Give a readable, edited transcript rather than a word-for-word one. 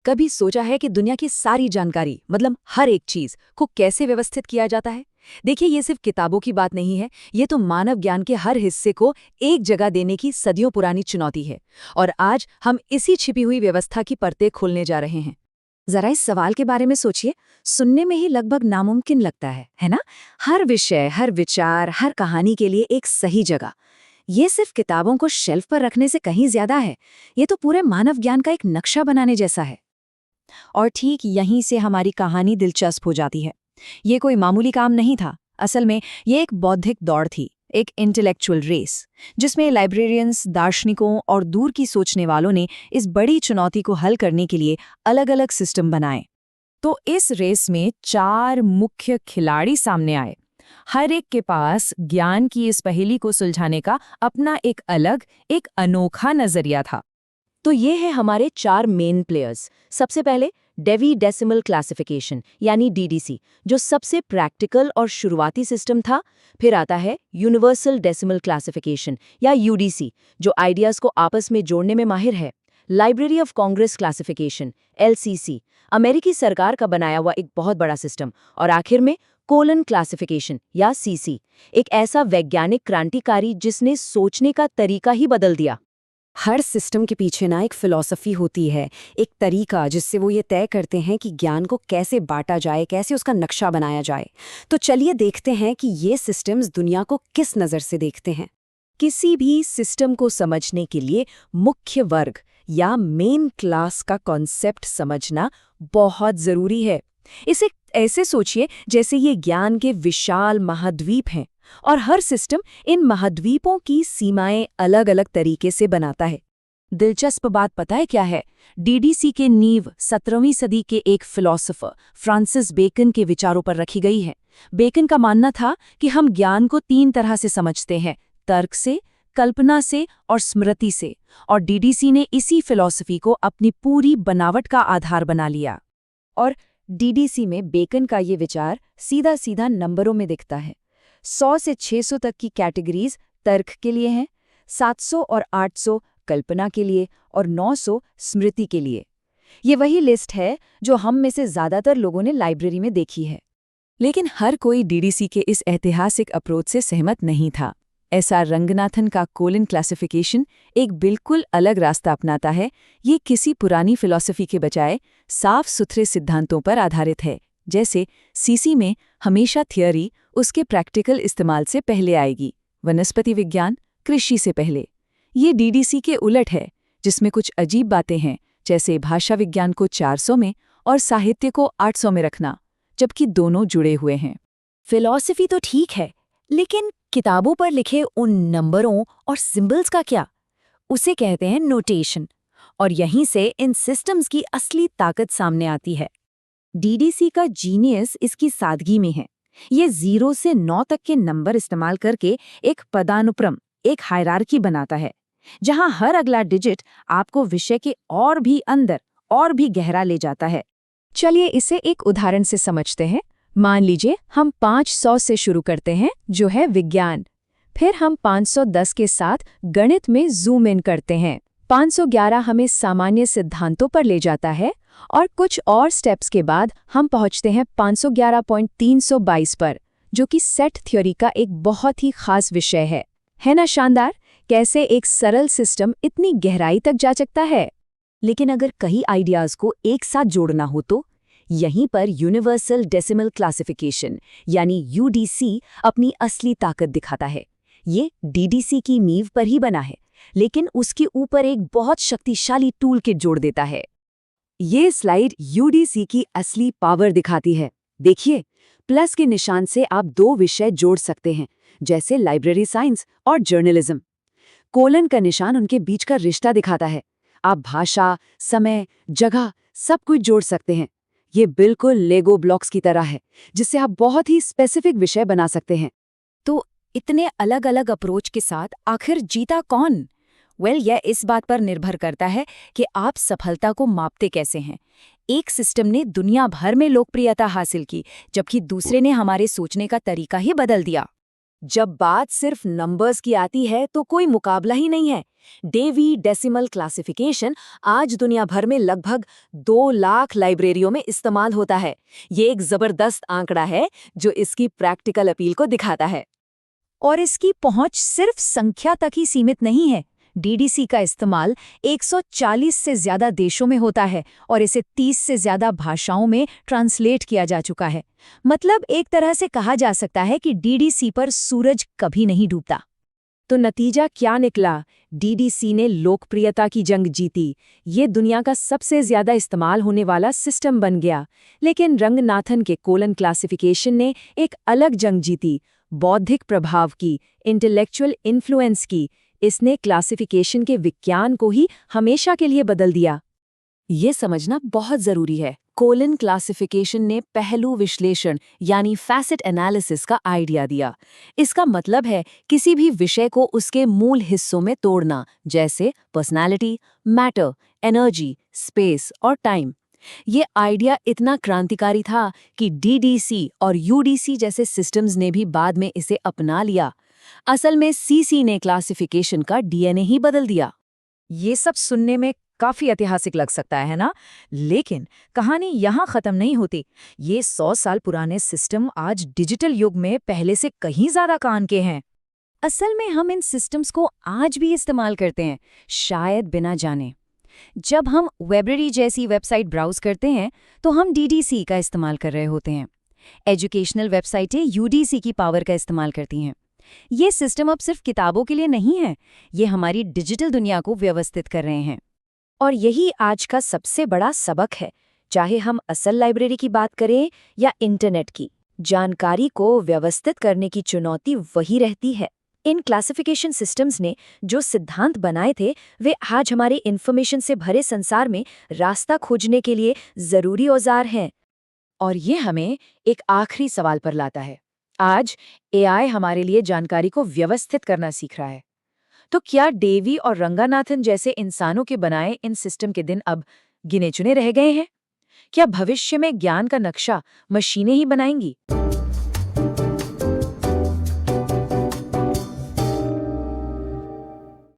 कभी सोचा है कि दुनिया की सारी जानकारी मतलब हर एक चीज को कैसे व्यवस्थित किया जाता है? देखिए, ये सिर्फ किताबों की बात नहीं है, ये तो मानव ज्ञान के हर हिस्से को एक जगह देने की सदियों पुरानी चुनौती है। और आज हम इसी छिपी हुई व्यवस्था की परतें खोलने जा रहे हैं। जरा इस सवाल के बारे में सोचिए। सुनने में ही लगभग नामुमकिन लगता है ना? हर विषय, हर विचार, हर कहानी के लिए एक सही जगह। ये सिर्फ किताबों को शेल्फ पर रखने से कहीं ज्यादा है। ये तो पूरे मानव ज्ञान का एक नक्शा बनाने जैसा है। और ठीक यहीं से हमारी कहानी दिलचस्प हो जाती है। ये कोई मामूली काम नहीं था। असल में ये एक बौद्धिक दौड़ थी, एक इंटेलेक्चुअल रेस, जिसमें लाइब्रेरियंस, दार्शनिकों और दूर की सोचने वालों ने इस बड़ी चुनौती को हल करने के लिए अलग-अलग सिस्टम बनाए। तो इस रेस में 4 मुख्य खिलाड़ी सामने आए। हर एक के पास ज्ञान की इस पहेली को सुलझाने का अपना एक अलग, एक अनोखा नजरिया था। तो ये है हमारे 4 मेन प्लेयर्स। सबसे पहले डेवी डेसिमल क्लासिफिकेशन यानी डीडीसी, जो सबसे प्रैक्टिकल और शुरुआती सिस्टम था। फिर आता है यूनिवर्सल डेसिमल क्लासिफिकेशन या यूडीसी, जो आइडियाज को आपस में जोड़ने में माहिर है। Library of Congress classification LCC, अमेरिकी सरकार का बनाया हुआ एक बहुत बड़ा सिस्टम। और आखिर में कोलन क्लासिफिकेशन या सीसी, एक ऐसा वैज्ञानिक क्रांतिकारी जिसने सोचने का तरीका ही बदल दिया। हर सिस्टम के पीछे ना एक फिलॉसफी होती है, एक तरीका जिससे वो ये तय करते हैं कि ज्ञान को कैसे बांटा जाए, कैसे उसका नक्शा बनाया जाए। तो चलिए देखते हैं कि ये सिस्टम्स दुनिया को किस नज़र से देखते हैं। किसी भी सिस्टम को समझने के लिए मुख्य वर्ग या मेन क्लास का कॉन्सेप्ट समझना बहुत जरूरी है। इसे ऐसे सोचिए जैसे ये ज्ञान के विशाल महाद्वीप हैं और हर सिस्टम इन महाद्वीपों की सीमाएं अलग-अलग तरीके से बनाता है। दिलचस्प बात पता है क्या है? डीडीसी के नींव 17वीं सदी के एक फिलोसोफर फ्रांसिस बेकन के विचारों पर रखी गई है। बेकन का मानना था कि हम ज्ञान को 3 तरह से समझते हैं, तर्क से, कल्पना से और स्मृति से। और डीडीसी ने इसी फिलॉसफी को अपनी पूरी बनावट का आधार बना लिया। और डीडीसी में बेकन का ये विचार सीधा सीधा नंबरों में दिखता है। 100 से 600 तक की कैटेगरीज तर्क के लिए हैं, 700 और 800 कल्पना के लिए और 900 स्मृति के लिए। ये वही लिस्ट है जो हम में से ज़्यादातर लोगों ने लाइब्रेरी में देखी है। लेकिन हर कोई डीडीसी के इस ऐतिहासिक अप्रोच से सहमत नहीं था। एसआर रंगनाथन का कोलन क्लासिफिकेशन एक बिल्कुल अलग रास्ता अपनाता है। ये किसी पुरानी फिलॉसफी के बजाय साफ सुथरे सिद्धांतों पर आधारित है। जैसे सीसी में हमेशा थियरी उसके प्रैक्टिकल इस्तेमाल से पहले आएगी, वनस्पति विज्ञान कृषि से पहले। ये डीडीसी के उलट है, जिसमें कुछ अजीब बातें हैं, जैसे भाषा विज्ञान को 400 में और साहित्य को 800 में रखना, जबकि दोनों जुड़े हुए हैं। फिलॉसफी तो ठीक है, लेकिन किताबों पर लिखे उन नंबरों और सिंबल्स का क्या? उसे कहते हैं नोटेशन। और यहीं से इन सिस्टम्स की असली ताकत सामने आती है। डीडीसी का जीनियस इसकी सादगी में है। ये 0 से 9 तक के नंबर इस्तेमाल करके एक पदानुक्रम, एक हायरार्की बनाता है, जहां हर अगला डिजिट आपको विषय के और भी अंदर और भी गहरा ले जाता है। चलिए इसे एक उदाहरण से समझते हैं। मान लीजिए हम 500 से शुरू करते हैं, जो है विज्ञान। फिर हम 510 के साथ गणित में जूम इन करते हैं। 511 हमें सामान्य सिद्धांतों पर ले जाता है और कुछ और स्टेप्स के बाद हम पहुंचते हैं 511.322 पर, जो कि सेट थ्योरी का एक बहुत ही खास विषय है ना शानदार? कैसे एक सरल सिस्टम इतनी गहराई तक जा सकता है। लेकिन अगर कई आइडियाज को एक साथ जोड़ना हो तो यहीं पर यूनिवर्सल डेसिमल क्लासिफिकेशन यानी यूडीसी अपनी असली ताकत दिखाता है। ये डीडीसी की नींव पर ही बना है, लेकिन उसके ऊपर एक बहुत शक्तिशाली टूल किट जोड़ देता है। ये स्लाइड यूडीसी की असली पावर दिखाती है। देखिए, प्लस के निशान से आप 2 विषय जोड़ सकते हैं, जैसे लाइब्रेरी साइंस और जर्नलिज्म। कोलन का निशान उनके बीच का रिश्ता दिखाता है। आप भाषा, समय, जगह सब कुछ जोड़ सकते हैं। ये बिल्कुल लेगो ब्लॉक्स की तरह है, जिससे आप बहुत ही स्पेसिफिक विषय बना सकते हैं। तो इतने अलग अलग अप्रोच के साथ आखिर जीता कौन? यह इस बात पर निर्भर करता है कि आप सफलता को मापते कैसे हैं। एक सिस्टम ने दुनिया भर में लोकप्रियता हासिल की, जबकि दूसरे ने हमारे सोचने का तरीका ही बदल दिया। जब बात सिर्फ नंबर्स की आती है तो कोई मुकाबला ही नहीं है। डेवी डेसिमल क्लासिफिकेशन आज दुनिया भर में लगभग 2 लाख लाइब्रेरियों में इस्तेमाल होता है। ये एक जबरदस्त आंकड़ा है जो इसकी प्रैक्टिकल अपील को दिखाता है। और इसकी पहुंच सिर्फ संख्या तक ही सीमित नहीं है। डीडीसी का इस्तेमाल 140 से ज्यादा देशों में होता है और इसे 30 से ज्यादा भाषाओं में ट्रांसलेट किया जा चुका है। मतलब एक तरह से कहा जा सकता है कि डीडीसी पर सूरज कभी नहीं डूबता। तो नतीजा क्या निकला? डीडीसी ने लोकप्रियता की जंग जीती। ये दुनिया का सबसे ज्यादा इस्तेमाल होने वाला सिस्टम बन गया। लेकिन रंगनाथन के कोलन क्लासिफिकेशन ने एक अलग जंग जीती, बौद्धिक प्रभाव की, इंटेलेक्चुअल इन्फ्लुएंस की। इसने क्लासिफिकेशन के विज्ञान को ही हमेशा के लिए बदल दिया। ये समझना बहुत जरूरी है। कोलन क्लासिफिकेशन ने पहलू विश्लेषण यानी फैसेट एनालिसिस का आइडिया दिया। इसका मतलब है किसी भी विषय को उसके मूल हिस्सों में तोड़ना, जैसे पर्सनालिटी, मैटर, एनर्जी, स्पेस और टाइम। ये आइडिया इतना क्रांतिकारी था कि डीडीसी और यूडीसी जैसे सिस्टम्स ने भी बाद में इसे अपना लिया। असल में सीसी ने क्लासिफिकेशन का डीएनए ही बदल दिया। ये सब सुनने में काफी ऐतिहासिक लग सकता है ना? लेकिन कहानी यहाँ खत्म नहीं होती। ये 100 साल पुराने सिस्टम आज डिजिटल युग में पहले से कहीं ज्यादा काम के हैं। असल में हम इन सिस्टम्स को आज भी इस्तेमाल करते हैं, शायद बिना जाने। जब हम वेबररी जैसी वेबसाइट ब्राउज करते हैं तो हम डीडीसी का इस्तेमाल कर रहे होते हैं। एजुकेशनल वेबसाइटें यूडीसी की पावर का इस्तेमाल करती हैं। ये सिस्टम अब सिर्फ किताबों के लिए नहीं है, ये हमारी डिजिटल दुनिया को व्यवस्थित कर रहे हैं। और यही आज का सबसे बड़ा सबक है। चाहे हम असल लाइब्रेरी की बात करें या इंटरनेट की, जानकारी को व्यवस्थित करने की चुनौती वही रहती है। इन क्लासिफिकेशन सिस्टम्स ने जो सिद्धांत बनाए थे वे आज हमारे इन्फॉर्मेशन से भरे संसार में रास्ता खोजने के लिए जरूरी औजार हैं। और ये हमें एक आखिरी सवाल पर लाता है। आज एआई हमारे लिए जानकारी को व्यवस्थित करना सीख रहा है। तो क्या डेवी और रंगनाथन जैसे इंसानों के बनाए इन सिस्टम के दिन अब गिने चुने रह गए हैं? क्या भविष्य में ज्ञान का नक्शा मशीनें ही बनाएंगी?